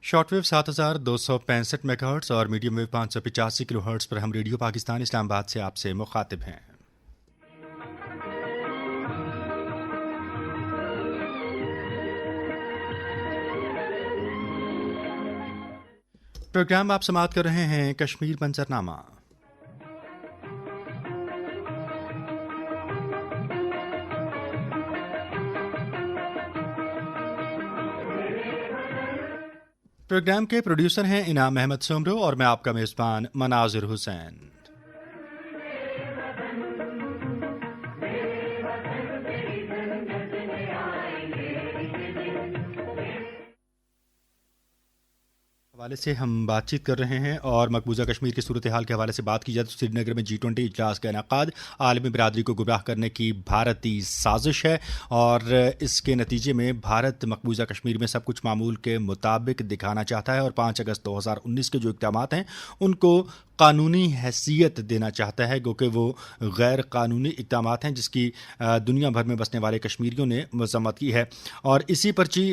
Short wave 7265 megahertz और medium wave 585 kilohertz पर हम रेडियो पाकिस्तान इस्लामाबाद से आपसे मुखातिब हैं। प्रोग्राम आप समाअत कर रहे हैं कश्मीर मंजरनामा। प्रोग्राम के प्रोड्यूसर हैं इनाम अहमद सोमरो और मैं आपका मेज़बान मनाजिर हुसैन। हवाले से हम बातचीत कर रहे हैं और मकबूजा कश्मीर की सूरत हाल के हवाले से बात की जाए तो श्रीनगर में G20 इजलास का इनेकाद आलमी बिरादरी को गुमराह करने की भारतीय साजिश है और इसके नतीजे में भारत मकबूजा कश्मीर में सब कुछ मामूल के मुताबिक दिखाना चाहता है और 5 अगस्त 2019 के जो इक़दाम हैं उनको कानूनी हैसियत देना चाहता है, क्योंकि वो गैर कानूनी इक़दाम हैं जिसकी दुनिया भर में बसने वाले कश्मीरियों ने मज़म्मत की है। और इसी पर्ची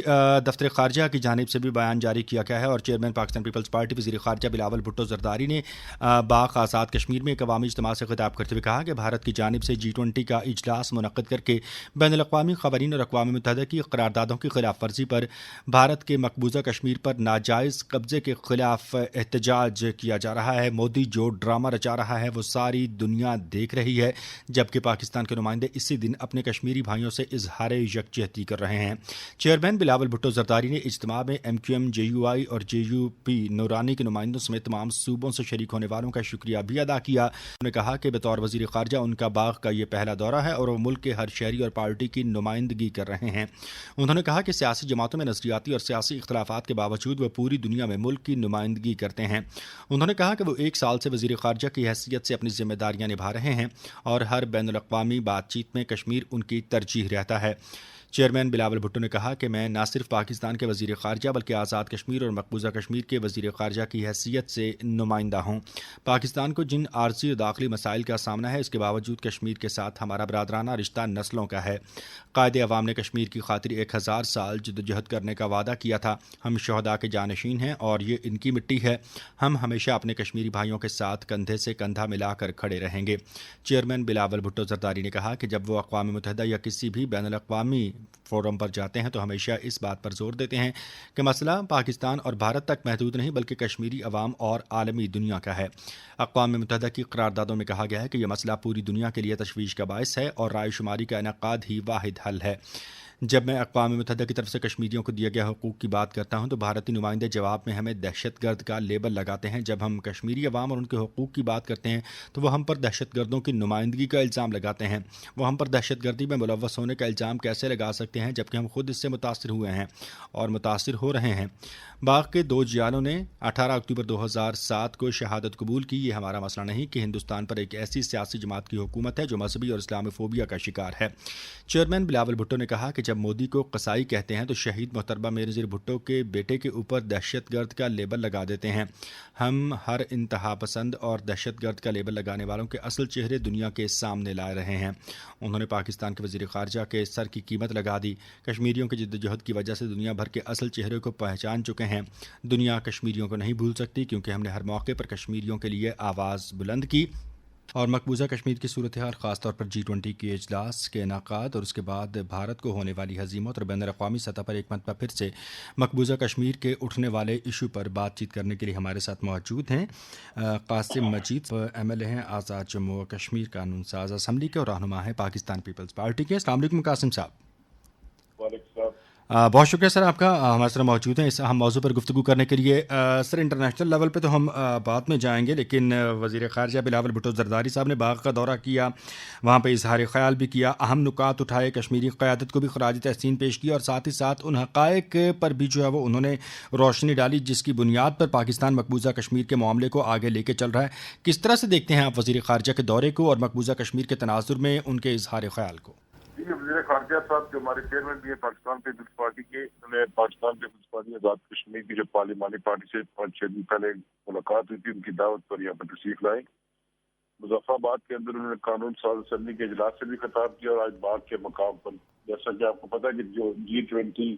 दफ्तर ख़ारजा की जानिब से भी बयान जारी किया गया है और चेयरमैन पाकिस्तान पीपल्स पार्टी वज़ीर ख़ारजा बिलावल भुट्टो ज़रदारी ने बाग आज़ाद कश्मीर में एक अवामी इज्तिमा से खिताब करते हुए कहा कि भारत की जानिब से G20 का इजलास मुनक़्क़िद करके बैनुल-अक़वामी क़वानीन और अक़वाम मुत्तहिदा की क़रारदादों की खिलाफ वर्जी पर भारत के मकबूजा कश्मीर पर नाजायज़ कब्ज़े के खिलाफ एहतजाज किया जा रहा है। मोदी जो ड्रामा रचा रहा है वो सारी दुनिया देख रही है, जबकि पाकिस्तान के नुमाइंदे इसी दिन अपने कश्मीरी भाइयों से इजहार यकजहती कर रहे हैं। चेयरमैन बिलावल भुट्टो ज़रदारी ने इज्तिमा में MQM, JUI और JUP नूरानी के नुमाइंदों समेत तमाम सूबों से शरीक होने वालों का शुक्रिया भी अदा किया। उन्होंने कहा कि बतौर वज़ीर ख़ारजा उनका बाग का ये पहला दौरा है और वो मुल्क के हर शहरी और पार्टी की नुमाइंदगी कर रहे हैं। उन्होंने कहा कि सियासी जमातों में नज़रियाती और सियासी इख्तलाफात के बावजूद वो पूरी दुनिया में मुल्क की नुमाइंदगी करते हैं। उन्होंने कहा कि वो 1 साल से वज़ीर ख़ारजा की हैसियत से अपनी ज़िम्मेदारियां निभा रहे हैं और हर बैनुल-अक़वामी बातचीत में कश्मीर उनकी तरजीह रहता है। चेयरमैन बिलावल भुट्टो ने कहा कि मैं न सिर्फ पाकिस्तान के वज़ीर ख़ारजा बल्कि आज़ाद कश्मीर और मकबूजा कश्मीर के वज़ीर ख़ारजा की हैसियत से नुमाइंदा हूँ। पाकिस्तान को जिन आर्ज़ी और दाखिली मसाइल का सामना है इसके बावजूद कश्मीर के साथ हमारा बरादराना रिश्ता नस्लों का है। कायदे अवाम ने कश्मीर की खातिर 1000 साल जद्दोजहद करने का वादा किया था। हम शहदा के जानशीन हैं और ये इनकी मिट्टी है। हम हमेशा अपने कश्मीरी भाइयों के साथ कंधे से कंधा मिलाकर खड़े रहेंगे। चेयरमैन बिलावल भुट्टो ज़रदारी ने कहा कि जब वो अक़वाम मुत्तहिदा या किसी भी बैनुल-अक़वामी फोरम पर जाते हैं तो हमेशा इस बात पर जोर देते हैं कि मसला पाकिस्तान और भारत तक महदूद नहीं बल्कि कश्मीरी अवाम और आलमी दुनिया का है। अक़वाम मुत्तहिदा की क़रारदादों में कहा गया है कि यह मसला पूरी दुनिया के लिए तशवीश का बायस है और राय शुमारी का इनेकाद ही वाहिद हल है। जब मैं अक़वाम मुत्तहिदा की तरफ से कश्मीरियों को दिए गए हुकूक़ की बात करता हूँ तो भारतीय नुमाइंदे जवाब में हमें दहशतगर्द का लेबल लगाते हैं। जब हम कश्मीरी अवाम और उनके हुकूक़ की बात करते हैं तो वो हम पर दहशतगर्दों की नुमाइंदगी का इल्ज़ाम लगाते हैं। वो हम पर दहशतगर्दी में मुलव्वस होने का इल्ज़ाम कैसे लगा सकते हैं जबकि हम खुद इससे मुतासिर हुए हैं और मुतासिर हो रहे हैं। बाग के 2 जियालों ने 18 अक्टूबर 2007 को शहादत कबूल की। ये हमारा मसला नहीं कि हिंदुस्तान पर एक ऐसी सियासी जमात की हुकूमत है जो मजहबी और इस्लामोफोबिया का शिकार है। चेयरमैन बिलावल भुट्टो ने कहा कि जब मोदी को कसाई कहते हैं तो शहीद मोहतरमा बेनज़ीर भुट्टो के बेटे के ऊपर दहशतगर्द का लेबल लगा देते हैं। हम हर इंतहा पसंद और दहशतगर्द का लेबल लगाने वालों के असल चेहरे दुनिया के सामने ला रहे हैं। उन्होंने पाकिस्तान के वज़ीर ख़ारजा के सर की कीमत लगा दी। कश्मीरियों की जद्दोजहद की वजह से दुनिया भर के असल चेहरे को पहचान चुके हैं। दुनिया कश्मीरियों को नहीं भूल सकती क्योंकि हमने हर मौके पर कश्मीरियों के लिए आवाज़ बुलंद की। और मकबूजा कश्मीर की सूरत हाल ख़ासतौर पर G20 के इजलास के इनेकाद और उसके बाद भारत को होने वाली हज़ीमत और बैनुल-अक़वामी सतह पर एक मरतबा फिर से मकबूजा कश्मीर के उठने वाले इशू पर बातचीत करने के लिए हमारे साथ मौजूद हैं कासिम मजीद, MLA हैं आज़ाद जम्मू और कश्मीर कानून साज असम्बली के और रहनुमा है पाकिस्तान पीपल्स पार्टी के। अस्सलाम वालेकुम कासिम साहब। बहुत शुक्रिया सर आपका हमारे साथ मौजूद हैं इस अहम मौजू पर गुफ्तगू करने के लिए। सर इंटरनेशनल लेवल पे तो हम बाद में जाएंगे, लेकिन वज़ीर ख़ारजा बिलावल भुट्टो ज़रदारी साहब ने बाग का दौरा किया, वहाँ पे इजहार ख्याल भी किया, अहम नुकात उठाए, कश्मीरी क़यादत को भी ख़राज तहसीन पेश की और साथ ही साथ उन हक़ाइक़ पर भी जो है वो उन्होंने रोशनी डाली जिसकी बुनियाद पर पाकिस्तान मकबूजा कश्मीर के मामले को आगे लेके चल रहा है। किस तरह से देखते हैं आप वज़ीर ख़ारजा के दौरे को और मकबूजा कश्मीर के तनाज़ुर में उनके इजहार ख्याल को? वज़ीर خارجہ صاحب جو ہمارے چیئرمین بھی ہیں پاکستان پیپلز پارٹی کے، انہوں نے پاکستان پیپلز پارٹی آزاد کشمیر کی جو پارلیمانی پارٹی سے 5-6 دن پہلے ملاقات ہوئی تھی، ان کی دعوت پر یہاں پر تشریف لائے۔ مظفر آباد کے اندر انہوں نے قانون ساز اسمبلی کے اجلاس سے بھی خطاب کیا، اور آج باغ کے مقام پر، جیسا کہ آپ کو پتا ہے کہ جو G20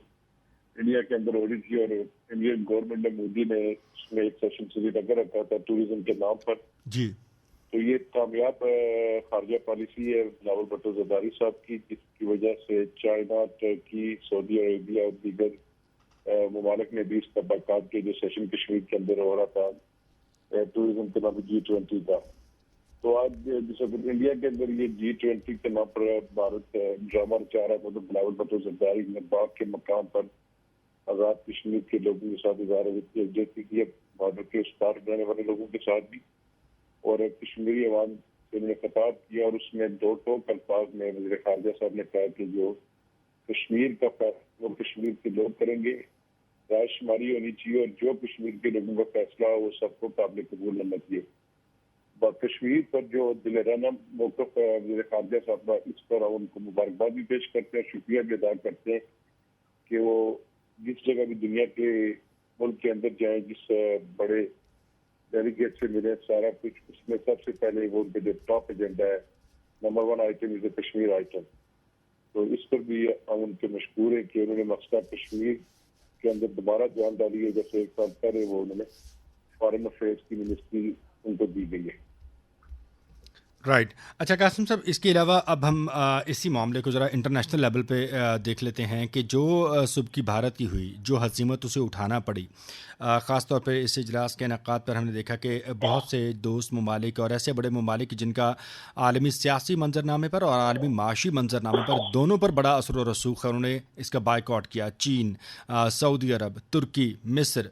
انڈیا کے اندر ہو رہی تھی اور انڈین گورنمنٹ نے مودی نے اس میں ایک سیشن سری نگر رکھا تھا ٹوریزم کے نام پر، جی تو یہ کامیاب خارجہ پالیسی ہے بلاول بھٹو زرداری صاحب کی، جس کی وجہ سے چائنا، ترکی، سعودی عربیہ اور دیگر ممالک نے بھی اس کا بائیکاٹ کیا جو سیشن کشمیر کے اندر ہو رہا تھا ٹوریزم کے نام G20 کا۔ تو آج جس وقت انڈیا کے اندر یہ G20 کے نام پر بھارت ڈرامہ رچا رہا ہے، تو بلاول بھٹو زرداری نے باغ کے مقام پر آزاد کشمیر کے لوگوں کے ساتھ اظہار یکجہتی کی ہے، بارڈر کے اس پار رہنے والے لوگوں کے ساتھ بھی، اور کشمیری عوام سے انہوں نے خطاب کیا، اور اس میں 2 ٹوک الفاظ میں وزیر خارجہ صاحب نے کہا کہ جو کشمیر کا فیصلہ وہ کشمیر کے لوگ کریں گے، رائے شماری ہونی چاہیے، اور جو کشمیر کے لوگوں کا فیصلہ ہو وہ سب کو قابل قبول ہونا چاہیے۔ کشمیر پر جو دلرانہ موقف ہے وزیر خارجہ صاحب کا، اس پر ان کو مبارکباد بھی پیش کرتے ہیں، شکریہ بھی ادا کرتے ہیں کہ وہ جس جگہ بھی دنیا کے ملک کے اندر جائیں، جس بڑے ڈیلیگیٹ سے ملے، سارا کچھ اس میں سب سے پہلے وہ ان کا جو ٹاپ ایجنڈا ہے، number 1 item is a Kashmir item, تو اس پر بھی ہم ان کے مشکور ہیں کہ انہوں نے مسئلہ کشمیر کے اندر دوبارہ جان ڈالی ہے، جیسے ایک سال پہلے وہ انہوں نے فارن افیئرس کی منسٹری ان کو دی گئی ہے۔ رائٹ۔ اچھا قاسم صاحب، اس کے علاوہ اب ہم اسی معاملے کو ذرا انٹرنیشنل لیول پہ دیکھ لیتے ہیں کہ جو سبکی بھارت کی ہوئی، جو ہزیمت اسے اٹھانا پڑی، خاص طور پہ اس اجلاس کے انعقاد پر ہم نے دیکھا کہ بہت سے دوست ممالک اور ایسے بڑے ممالک جن کا عالمی سیاسی منظرنامے پر اور عالمی معاشی منظرنامے پر دونوں پر بڑا اثر و رسوخ ہے، انہوں نے اس کا بائیکاٹ کیا، چین، سعودی عرب، ترکی، مصر۔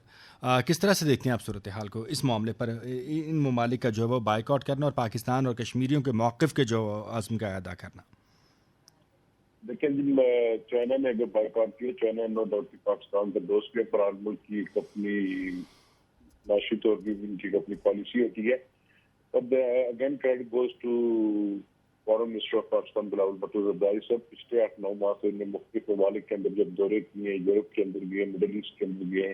کس طرح سے دیکھتے ہیں آپ صورتحال کو اس معاملے پر، ان ممالک کا جو ہے وہ بائیکاٹ کرنا اور پاکستان اور کشمیریوں کے موقف کے جو عزم کا ادا کرنا؟ دیکھیں جی، چائنا نے اگر بائیکاٹ کیا، چائنا نو ڈاؤٹ پاکستان کا دوست بھی، پر ملک کی اپنی معاشی طور پر ان کی اپنی پالیسی ہوتی ہے۔ اب again credit goes to foreign minister of Pakistan Bilawal Bhutto Zardari صاحب، پچھلے 8-9 ماہ سے انہوں نے مختلف ممالک کے اندر جب دورے کیے ہیں، یورپ کے اندر بھی ہیں، مڈل ایسٹ کے اندر بھی ہیں،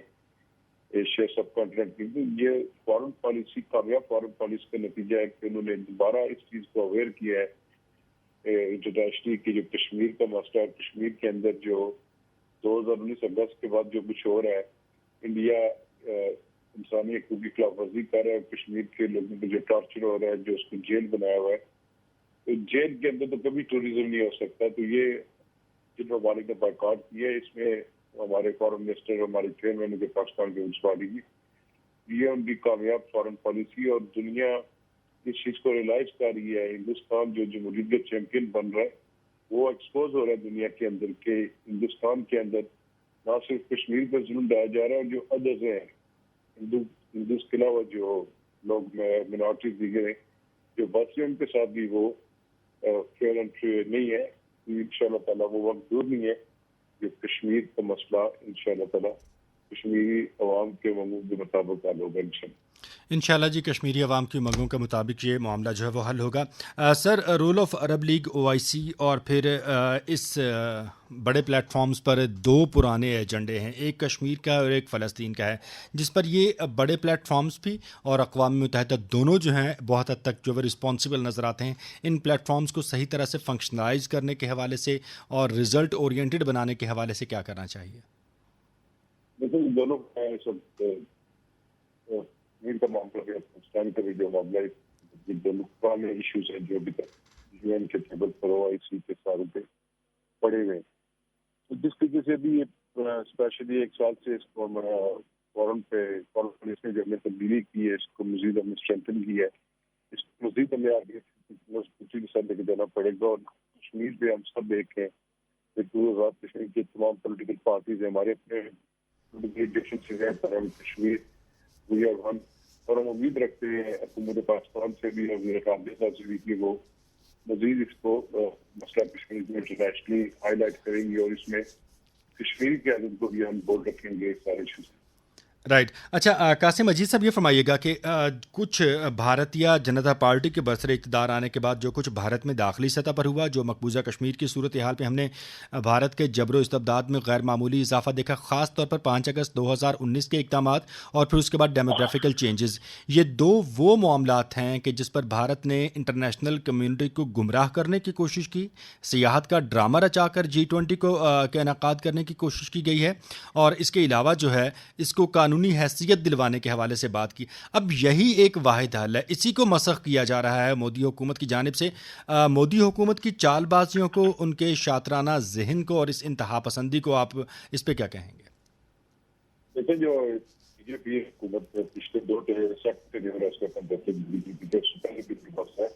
ایشیا سب کانٹیننٹ کی، یہ فارن پالیسی کامیاب فارن پالیسی کا نتیجہ ہے کہ انہوں نے دوبارہ اس چیز کو اویئر کیا ہے انٹرنیشنلی کہ جو کشمیر کا مسئلہ ہے، کشمیر کے اندر جو 2019 اگست کے بعد جو کچھ ہو رہا ہے، انڈیا انسانی حقوق کی خلاف ورزی کر رہا ہے، کشمیر کے لوگوں کو جو ٹارچر ہو رہا ہے، جو اس کو جیل بنایا ہوا ہے، تو جیل کے اندر تو کبھی ٹوریزم نہیں ہو سکتا۔ تو یہ جن ممالک نے بائیکاٹ کیا ہے، اس میں ہمارے فارن منسٹر، ہمارے چیئرمین کے پاکستان کے پارٹی کی، یہ ان کی کامیاب فارن پالیسی، اور دنیا اس چیز کو ریلائز کر رہی ہے۔ ہندوستان جو جمہوریت کا چیمپئن بن رہا ہے، وہ ایکسپوز ہو رہا ہے دنیا کے اندر کہ ہندوستان کے اندر نہ صرف کشمیر پر ظلم ڈایا جا رہا ہے، اور جو ادرز ہیں ہندوز کے علاوہ جو لوگ مینارٹیز دیگر ہیں جو بس ان کے ساتھ بھی وہ فیئر اینڈ فیئر نہیں ہے۔ انشاءاللہ تعالیٰ وہ وقت دور نہیں ہے کہ کشمیر کا مسئلہ انشاءاللہ تعالیٰ کشمیری عوام کے منگوں کے مطابق حل ہوگا انشاءاللہ جی، کشمیری عوام کی منگوں کے مطابق یہ معاملہ جو ہے وہ حل ہوگا۔ Sir, role of Arab League, OIC اور پھر اس بڑے پلیٹ فارمز پر 2 پرانے ایجنڈے ہیں، ایک کشمیر کا اور ایک فلسطین کا ہے، جس پر یہ بڑے پلیٹ فارمز بھی اور اقوام متحدہ دونوں جو ہیں بہت حد تک جو ہے رسپانسبل نظر آتے ہیں ان پلیٹ فارمز کو صحیح طرح سے فنکشنلائز کرنے کے حوالے سے اور رزلٹ اورینٹڈ بنانے کے حوالے سے کیا کرنا چاہیے؟ دیکھیں دونوں سب کا معاملہ ہے، پاکستان کا بھی جو معاملہ ہے، دونوں پرانے ایشوز ہیں جو ابھی تک UN کے ٹیبل پر OIC کے سارے پہ پڑے ہوئے ہیں، تو جس طریقے سے بھی اسپیشلی 1 سال سے اس کو فورم پولیس نے جو ہمیں تبدیلی کی ہے، اس کو مزید ہمیں اسٹرینتھن کی ہے، اس کو مزید ہمیں آگے مضبوطی کے ساتھ لے کے جانا پڑے گا، اور کشمیر پہ ہم سب ایک ہیں کہ آزاد کشمیر کے تمام پولیٹیکل پارٹیز ہیں، ہمارے اپنے ڈفرینسز ہیں، پر ہم کشمیر وی آر ون، اور ہم امید رکھتے ہیں حکومت پاکستان سے بھی اور وزیر خارجہ صاحب سے بھی کہ وہ مزید اس کو مسئلہ کشمیر میں انٹرنیشنلی ہائی لائٹ کریں گے، اور اس میں کشمیر کے عدد کو بھی ہم بول رکھیں گے سارے ایشوز۔ राइट। अच्छा, कासिम अजीज साहब, ये फरमाइएगा कि कुछ भारतीय जनता पार्टी के बरसरे इक़्तिदार आने के बाद जो कुछ भारत में दाखिली सतह पर हुआ, जो मकबूजा कश्मीर की सूरत हाल पे हमने भारत के जबरो इस्तबदाद में गैर मामूली इजाफा देखा, ख़ास तौर पर 5 अगस्त 2019 के इक़दामात और फिर उसके बाद डेमोग्राफिकल चेंजेस, ये दो वो मामलात हैं कि जिस पर भारत ने इंटरनेशनल कम्यूनिटी को गुमराह करने की कोशिश की, सियाहत का ड्रामा रचाकर G20 को के इनेकाद करने की कोशिश की गई है, और इसके अलावा जो है इसको कानूनी हैसियत दिलवाने के हवाले से बात की। अब यही एक वाहिद हल है, इसी को मसख किया जा रहा है मोदी हुकूमत की जानिब से। मोदी हुकूमत की चालबाजियों को, उनके शातराना जहन को और इस इंतहा पसंदी को आप इस पे क्या कहेंगे? देखिए, जो बीजेपी हुकूमत पिछले 2 सेक्टर बीजेपी के सुपर है,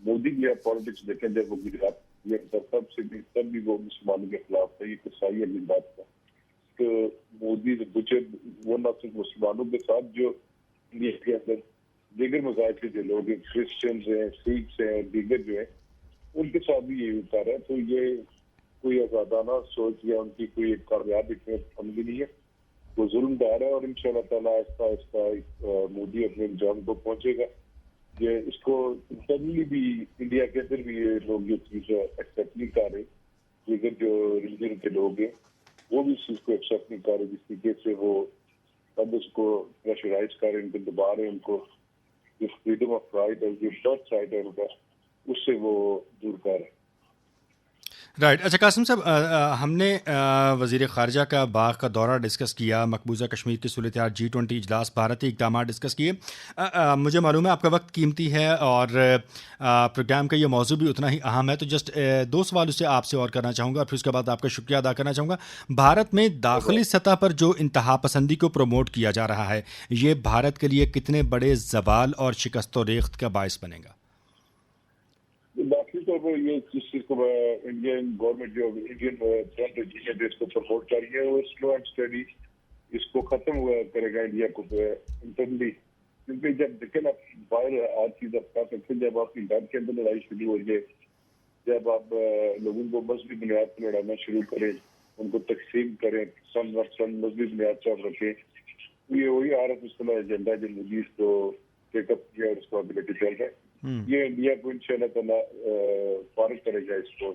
मोदी की पॉलिटिक्स देखें, जब वो गुजरात तब भी वो मुसलमानों के खिलाफ था, ये कसाई अली बात था। तो मोदी वो न सिर्फ मुसलमानों के साथ, जो इंडिया के अंदर दीगर मज़ाहिब के जो लोग हैं, क्रिश्चियंस हैं, सिख्स हैं, दीगर जो है, उनके साथ भी ये होता रहा है। तो ये कोई आज़ादाना सोच या उनकी कोई एक कामयाब अमली नहीं है, वो जुल्म दा रहा है। और इंशाअल्लाह ताला आहिस्ता आहिस्ता मोदी अपने अंजाम को पहुंचेगा। ये इसको इंटरनली भी इंडिया के अंदर भी ये लोग जो चीज़ एक्सेप्ट नहीं कर रहे, दीगर जो रिलीजन के लोग हैं वो भी इस चीज़ को एक्सेप्ट नहीं कर रहे, जिस तरीके से वो अब उसको प्रेशराइज कर रहे हैं, उनको दबा रहे हैं, उनको जो फ्रीडम ऑफ राइट है, जो बर्थ राइट है उनका, उससे वो दूर कर रहे हैं। राइट। अच्छा कासिम साहब, हमने वज़ीर ख़ारजा का बाग का दौरा डिस्कस किया, मकबूजा कश्मीर की सूरत हाल, G20 इजलास, भारतीय इक़दाम डिस्कस किए। मुझे मालूम है आपका वक्त कीमती है और प्रोग्राम का ये मौजू भी उतना ही अहम है, तो जस्ट 2 सवाल उससे आपसे और करना चाहूँगा, फिर उसके बाद आपका शुक्रिया अदा करना चाहूँगा। भारत में दाखिली सतह पर जो इंतहा पसंदी को प्रमोट किया जा रहा है, ये भारत के लिए कितने बड़े ज़वाल और शिकस्त व रेख्त का बायस बनेगा? दाखिली तौर पर ये जिस चीज़ को इंडियन गवर्नमेंट जो इंडियन फ्रंट रजीम है इसको सपोर्ट कर रही है, वो स्लो एंड स्टडी इसको खत्म हुआ करेगा इंडिया को इंटरनली। क्योंकि जब देखें आप बाहर हर चीज़ आप कर सकते हैं, जब आपकी घर के अंदर लड़ाई शुरू हो जाए, जब आप लोगों को मजहबी बुनियाद पर लड़ाना शुरू करें, उनको तकसीम करें, सन मजहबी बुनियाद पर आप रखें, तो ये वही RSS एजेंडा जो मोदी इसको टेकअप किया और इसको एबिलिटी चल रहा है, ये इंडिया को इंशाअल्लाह ताला फारिग करेगा इसको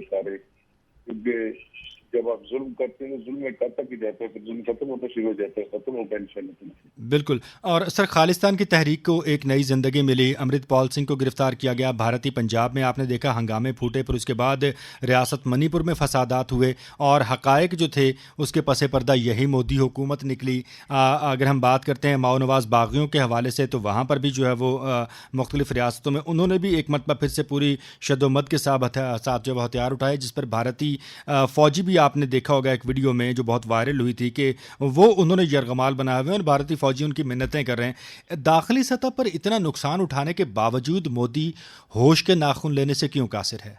सारे। क्योंकि जब आप जुल्म करते हैं, जुल्म एक तक ही जाता है, फिर जुल्म खत्म होता शुरू हो जाता है, खत्म होगा इंशाअल्लाह। बिल्कुल। और सर, खालिस्तान की तहरीक को एक नई ज़िंदगी मिली, अमृतपाल सिंह को गिरफ्तार किया गया, भारतीय पंजाब में आपने देखा हंगामे फूटे, फिर उसके बाद रियासत मणिपुर में फसादात हुए और हक़ाइक़ जो थे उसके पसे पर्दा यही मोदी हुकूमत निकली। अगर हम बात करते हैं माओ नवाज़ बागियों के हवाले से, तो वहाँ पर भी जो है वो मुख्तलिफ़ रियासतों में उन्होंने भी एक मरतबा फिर से पूरी शद्दोमत के साथ जो हथियार उठाए, जिस पर भारतीय फ़ौजी भी, आपने देखा होगा एक वीडियो में जो बहुत वायरल हुई थी, कि वो उन्होंने यरगमाल बनाए हुए हैं और भारतीय फौजी उनकी मिन्नतें कर रहे हैं। दाखिली सतह पर इतना नुकसान उठाने के बावजूद मोदी होश के नाखून लेने से क्यों कासिर है?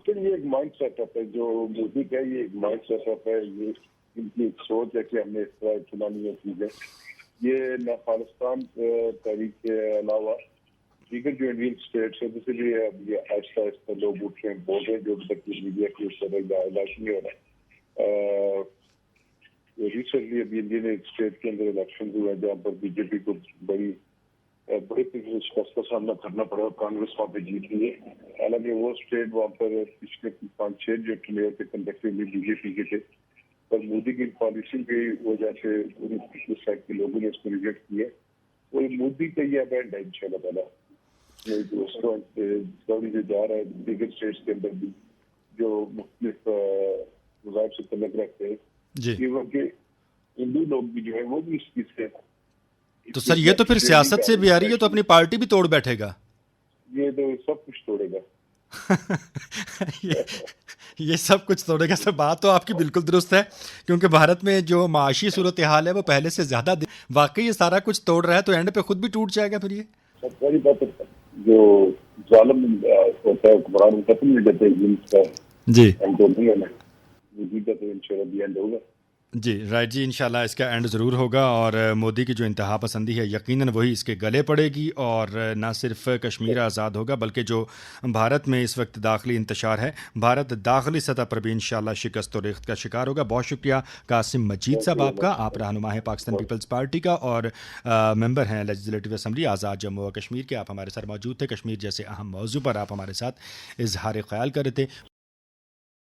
ये एक माइंड सेटअप है जो मोदी का, ये एक माइंड सेटअप है, ये इनकी एक सोच है कि हमने इस तरह चुनावी चीज़ है। ये न खालिस्तान तहरीक के अलावा दीगर जो इंडियन स्टेट्स है, जैसे भी ये आहिस्ता आहिस्ता लोग उठ रहे हैं, बोल रहे हैं, जो तक मीडिया की उस तरह का इलाज नहीं हो रहा। रिसेंटली अभी इंडियन एक स्टेट के अंदर इलेक्शन हुआ है जहाँ पर बीजेपी को बड़े शिकस्त का सामना करना पड़ा और कांग्रेस वहाँ पे जीत गई है। हालांकि वो स्टेट वहाँ पर पिछले 5-6 जो मेयर थे कंडक्टिवली बीजेपी के थे, पर मोदी की पॉलिसी की वजह से पिछले साइड के लोगों ने इसको रिजेक्ट किया। वो मोदी का ये एजेंडा है इंशाअल्लाह ताला, जो जा रहा है दीगर स्टेट्स के अंदर भी जो मुख्तलिफ मज़ाहिब से तल्लुक़ रखते हैं, कि हिंदू लोग भी जो है वो भी इस चीज़ से। तो सर ये तो फिर सियासत से भी आ रही है, तो अपनी पार्टी भी तोड़ बैठेगा। ये तो सब कुछ तोड़ेगा। ये सब कुछ तोड़ेगा। सर बात तो आपकी बिल्कुल दुरुस्त है, क्योंकि भारत में जो माशी सूरत हाल है वो पहले से ज़्यादा वाकई ये सारा कुछ तोड़ रहा है, तो एंड पे खुद भी टूट जाएगा फिर ये। सारी बात जो जालिम होता है हुक्मरान खत्म नहीं देते जी, तो इंशाअल्लाह भी एंड होगा। جی رائٹ جی، انشاءاللہ اس کا اینڈ ضرور ہوگا، اور مودی کی جو انتہا پسندی ہے یقیناً وہی اس کے گلے پڑے گی، اور نہ صرف کشمیر آزاد ہوگا بلکہ جو بھارت میں اس وقت داخلی انتشار ہے، بھارت داخلی سطح پر بھی انشاءاللہ شکست و ریخت کا شکار ہوگا۔ بہت شکریہ قاسم مجید صاحب آپ کا، آپ رہنما ہیں پاکستان پیپلز پارٹی کا اور ممبر ہیں لیجسلیٹو اسمبلی آزاد جموں و کشمیر کے، آپ ہمارے ساتھ موجود تھے، کشمیر جیسے اہم موضوع پر آپ ہمارے ساتھ اظہار خیال کر رہے تھے۔